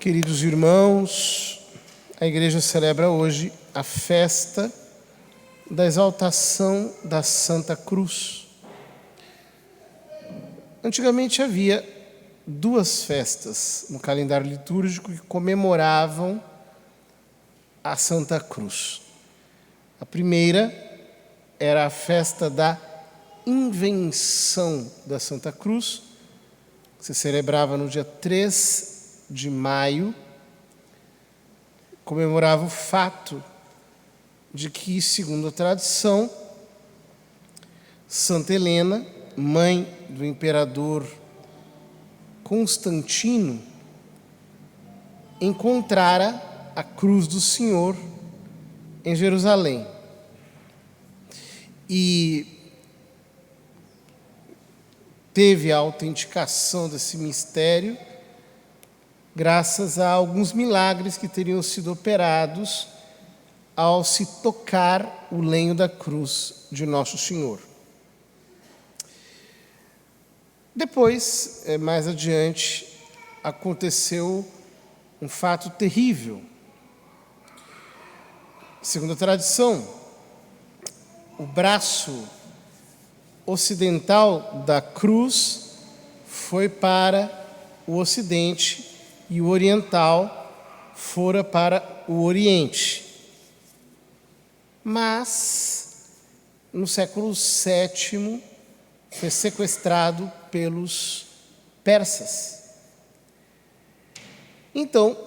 Queridos irmãos, a Igreja celebra hoje a festa da exaltação da Santa Cruz. Antigamente havia duas festas no calendário litúrgico que comemoravam a Santa Cruz. A primeira era a festa da Invenção da Santa Cruz, que se celebrava no dia 3 de maio, comemorava o fato de que, segundo a tradição, Santa Helena, mãe do imperador Constantino, encontrara a cruz do Senhor em Jerusalém. E teve a autenticação desse mistério graças a alguns milagres que teriam sido operados ao se tocar o lenho da cruz de Nosso Senhor. Depois, mais adiante, aconteceu um fato terrível. Segundo a tradição, o braço ocidental da cruz foi para o ocidente e o oriental fora para o oriente. Mas, no século VII, foi sequestrado pelos persas. Então,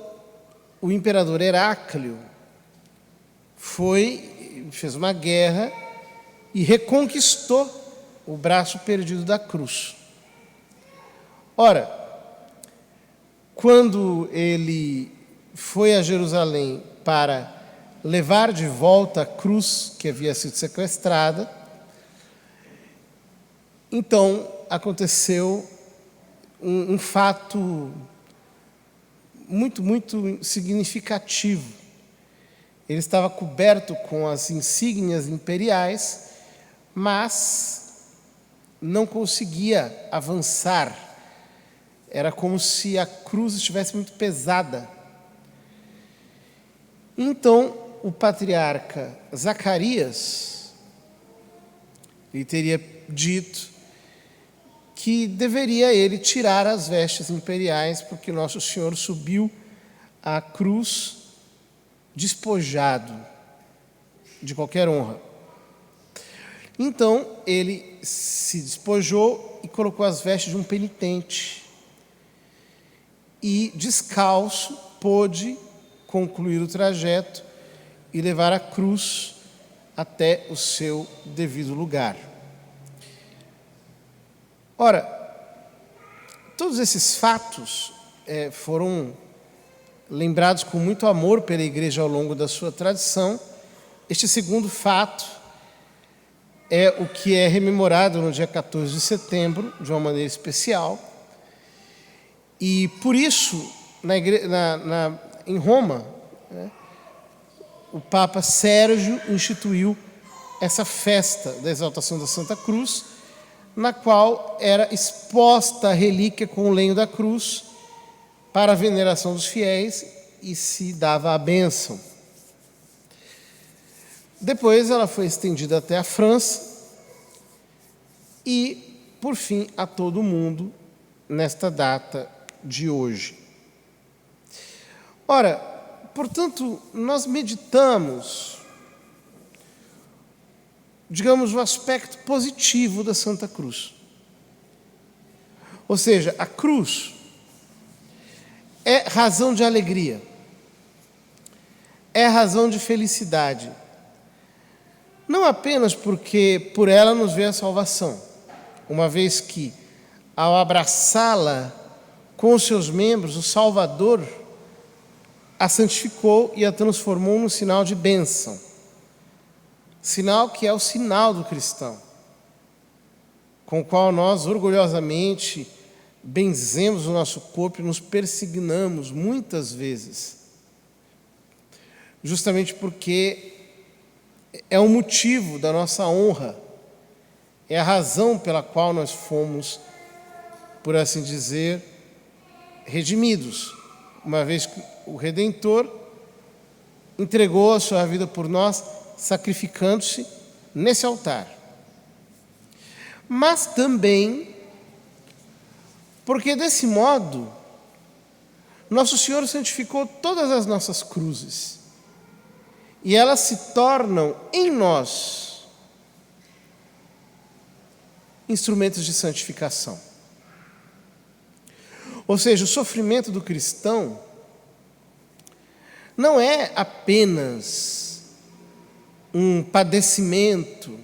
o imperador Heráclio fez uma guerra e reconquistou o braço perdido da cruz. Ora, quando ele foi a Jerusalém para levar de volta a cruz que havia sido sequestrada, então aconteceu um fato muito significativo. Ele estava coberto com as insígnias imperiais, mas não conseguia avançar. Era como se a cruz estivesse muito pesada. Então, o patriarca Zacarias lhe teria dito que deveria ele tirar as vestes imperiais, porque Nosso Senhor subiu à cruz despojado de qualquer honra. Então, ele se despojou e colocou as vestes de um penitente. E, descalço, pôde concluir o trajeto e levar a cruz até o seu devido lugar. Ora, todos esses fatos foram lembrados com muito amor pela Igreja ao longo da sua tradição. Este segundo fato é o que é rememorado no dia 14 de setembro, de uma maneira especial. E, por isso, em Roma, o Papa Sérgio instituiu essa festa da exaltação da Santa Cruz, na qual era exposta a relíquia com o lenho da cruz para a veneração dos fiéis e se dava a bênção. Depois ela foi estendida até a França e, por fim, a todo o mundo nesta data de hoje. Ora, portanto, nós meditamos, digamos, o aspecto positivo da Santa Cruz. Ou seja, a cruz é razão de alegria, é razão de felicidade, não apenas porque por ela nos veio a salvação, uma vez que, ao abraçá-la com os seus membros, o Salvador a santificou e a transformou num sinal de bênção. Sinal que é o sinal do cristão, com o qual nós orgulhosamente benzemos o nosso corpo e nos persignamos muitas vezes, justamente porque é o motivo da nossa honra, é a razão pela qual nós fomos, por assim dizer, redimidos, uma vez que o Redentor entregou a sua vida por nós, sacrificando-se nesse altar. Mas também porque desse modo nosso Senhor santificou todas as nossas cruzes e elas se tornam em nós instrumentos de santificação. Ou seja, o sofrimento do cristão não é apenas um padecimento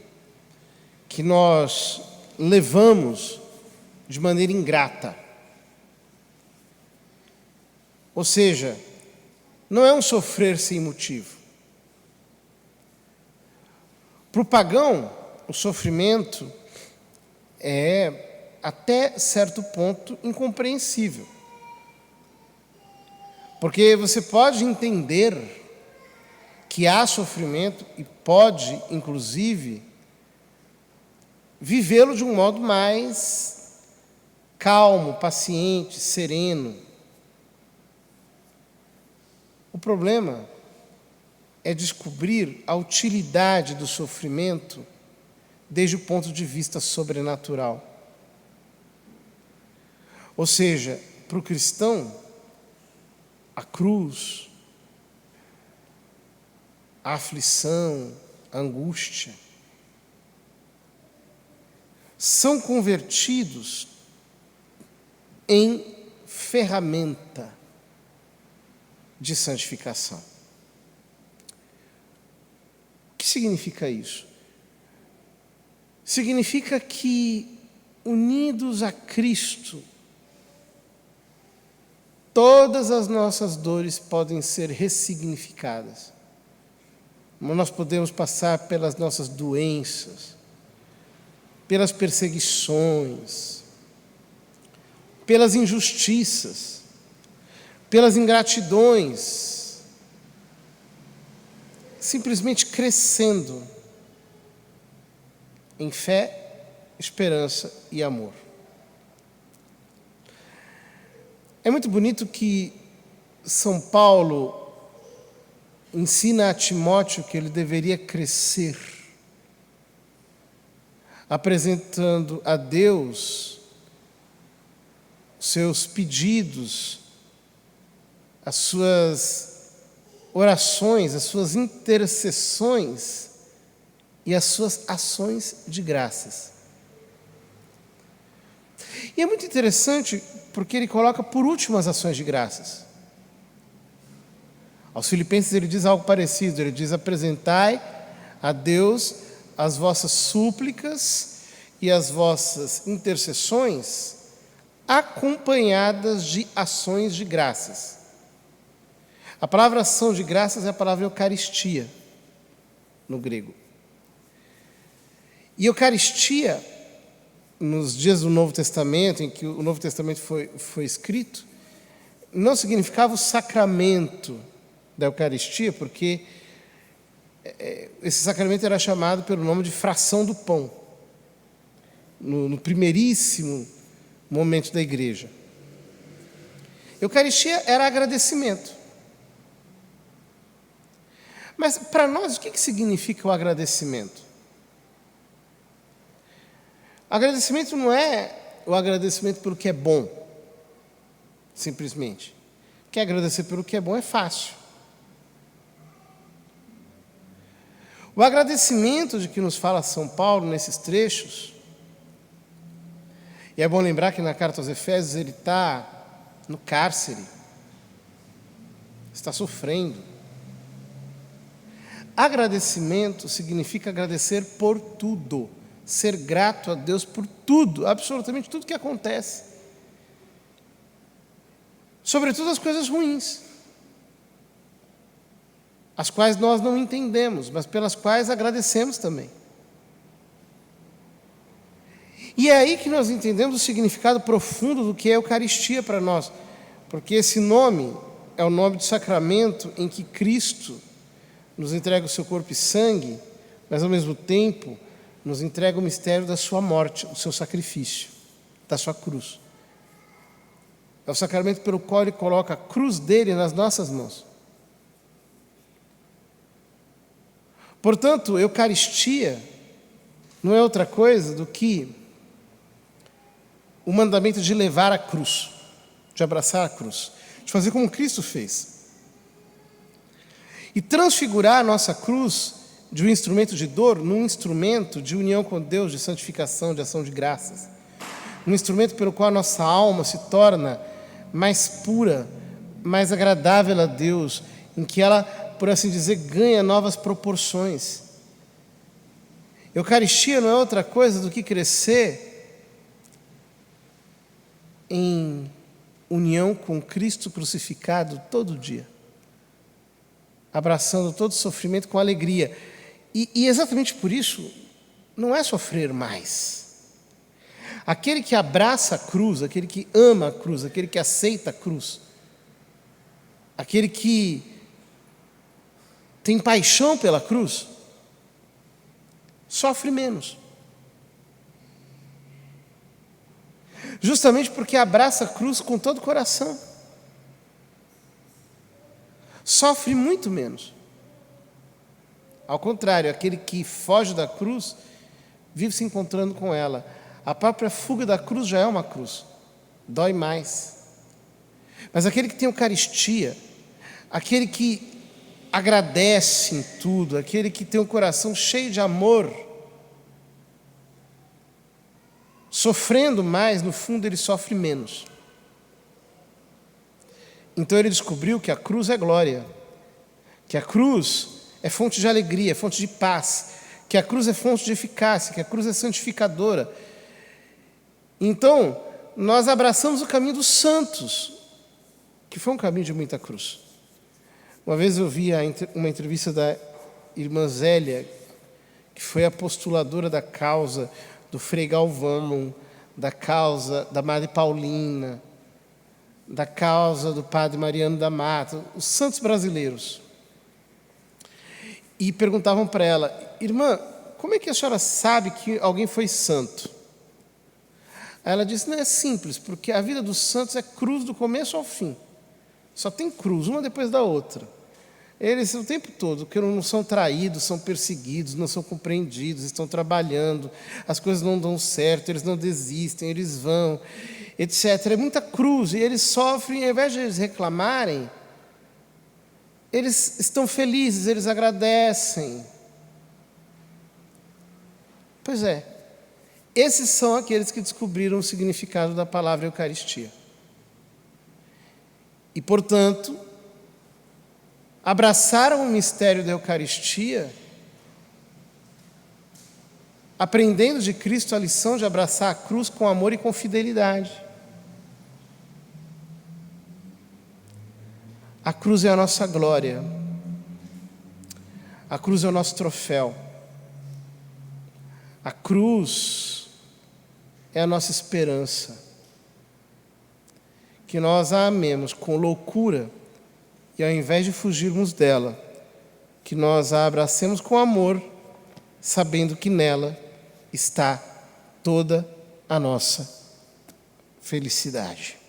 que nós levamos de maneira ingrata. Ou seja, não é um sofrer sem motivo. Para o pagão, o sofrimento é, até certo ponto, incompreensível. Porque você pode entender que há sofrimento e pode, inclusive, vivê-lo de um modo mais calmo, paciente, sereno. O problema é descobrir a utilidade do sofrimento desde o ponto de vista sobrenatural. Ou seja, para o cristão, a cruz, a aflição, a angústia, são convertidos em ferramenta de santificação. O que significa isso? Significa que, unidos a Cristo, todas as nossas dores podem ser ressignificadas. Nós podemos passar pelas nossas doenças, pelas perseguições, pelas injustiças, pelas ingratidões, simplesmente crescendo em fé, esperança e amor. É muito bonito que São Paulo ensina a Timóteo que ele deveria crescer, apresentando a Deus seus pedidos, as suas orações, as suas intercessões e as suas ações de graças. E é muito interessante porque ele coloca por último as ações de graças. Aos Filipenses ele diz algo parecido, ele diz: apresentai a Deus as vossas súplicas e as vossas intercessões acompanhadas de ações de graças. A palavra ação de graças é a palavra Eucaristia, no grego. E Eucaristia, nos dias do Novo Testamento, em que o Novo Testamento foi escrito, não significava o sacramento da Eucaristia, porque esse sacramento era chamado pelo nome de fração do pão, no primeiríssimo momento da igreja. Eucaristia era agradecimento. Mas para nós, o que significa o agradecimento? Agradecimento não é o agradecimento pelo que é bom, simplesmente. Porque agradecer pelo que é bom é fácil. O agradecimento de que nos fala São Paulo nesses trechos, e é bom lembrar que na carta aos Efésios ele está no cárcere, está sofrendo. Agradecimento significa agradecer por tudo, ser grato a Deus por tudo, absolutamente tudo que acontece, sobretudo as coisas ruins, as quais nós não entendemos, mas pelas quais agradecemos também. E é aí que nós entendemos o significado profundo do que é a Eucaristia para nós, porque esse nome é o nome do sacramento em que Cristo nos entrega o seu corpo e sangue, mas ao mesmo tempo nos entrega o mistério da sua morte, o seu sacrifício, da sua cruz. É o sacramento pelo qual Ele coloca a cruz dele nas nossas mãos. Portanto, Eucaristia não é outra coisa do que o mandamento de levar a cruz, de abraçar a cruz, de fazer como Cristo fez. E transfigurar a nossa cruz de um instrumento de dor num instrumento de união com Deus, de santificação, de ação de graças. Um instrumento pelo qual a nossa alma se torna mais pura, mais agradável a Deus, em que ela, por assim dizer, ganha novas proporções. Eucaristia não é outra coisa do que crescer em união com Cristo crucificado todo dia, abraçando todo sofrimento com alegria. E exatamente por isso, não é sofrer mais. Aquele que abraça a cruz, aquele que ama a cruz, aquele que aceita a cruz, aquele que tem paixão pela cruz, sofre menos. Justamente porque abraça a cruz com todo o coração. Sofre muito menos. Ao contrário, aquele que foge da cruz, vive se encontrando com ela. A própria fuga da cruz já é uma cruz. Dói mais. Mas aquele que tem Eucaristia, aquele que agradece em tudo, aquele que tem um coração cheio de amor, sofrendo mais, no fundo ele sofre menos. Então ele descobriu que a cruz é glória, que a cruz é fonte de alegria, é fonte de paz, que a cruz é fonte de eficácia, que a cruz é santificadora. Então, nós abraçamos o caminho dos santos, que foi um caminho de muita cruz. Uma vez eu vi uma entrevista da irmã Zélia, que foi a postuladora da causa do Frei Galvão, da causa da Madre Paulina, da causa do Padre Mariano da Mata, os santos brasileiros. E perguntavam para ela: irmã, como é que a senhora sabe que alguém foi santo? Aí ela disse: não, é simples, porque a vida dos santos é cruz do começo ao fim. Só tem cruz, uma depois da outra. Eles o tempo todo, porque não são traídos, são perseguidos, não são compreendidos, estão trabalhando, as coisas não dão certo, eles não desistem, eles vão, etc. É muita cruz, e eles sofrem, ao invés de eles reclamarem, eles estão felizes, eles agradecem. Pois é, esses são aqueles que descobriram o significado da palavra Eucaristia. E, portanto, abraçaram o mistério da Eucaristia, aprendendo de Cristo a lição de abraçar a cruz com amor e com fidelidade. A cruz é a nossa glória. A cruz é o nosso troféu. A cruz é a nossa esperança. Que nós a amemos com loucura e, ao invés de fugirmos dela, que nós a abracemos com amor, sabendo que nela está toda a nossa felicidade.